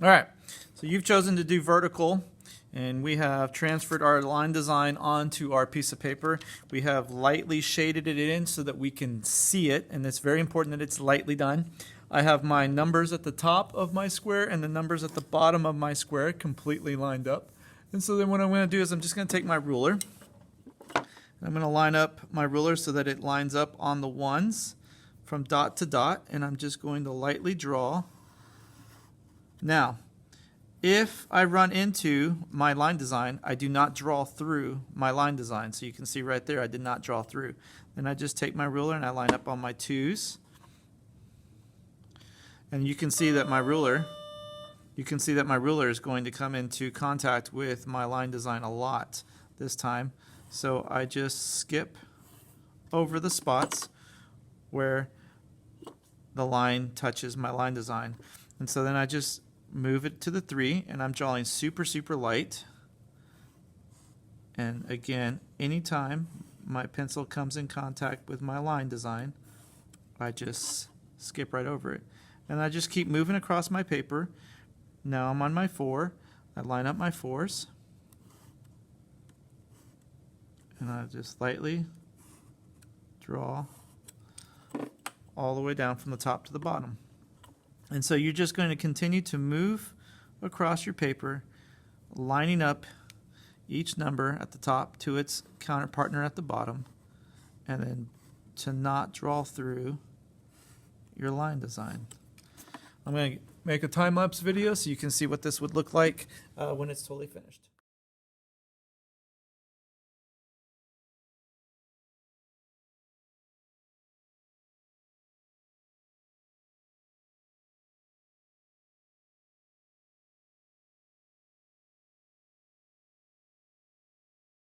All right, so you've chosen to do vertical, and we have transferred our line design onto our piece of paper. We have lightly shaded it in so that we can see it, and it's very important that it's lightly done. I have my numbers at the top of my square and the numbers at the bottom of my square completely lined up. And so then what I'm going to do is I'm just going to take my ruler. I'm going to line up my ruler so that it lines up on the ones from dot to dot, and I'm just going to lightly draw. Now, if I run into my line design, I do not draw through my line design. So you can see right there, I did not draw through. Then I just take my ruler and I line up on my twos. And you can see that my ruler is going to come into contact with my line design a lot this time. So I just skip over the spots where the line touches my line design. And so then I just move it to the 3, and I'm drawing super, super light. And again, anytime my pencil comes in contact with my line design, I just skip right over it. And I just keep moving across my paper. Now I'm on my 4. I line up my 4s. And I just lightly draw all the way down from the top to the bottom. And so you're just going to continue to move across your paper, lining up each number at the top to its counterpartner at the bottom, and then to not draw through your line design. I'm going to make a time-lapse video so you can see what this would look like when it's totally finished.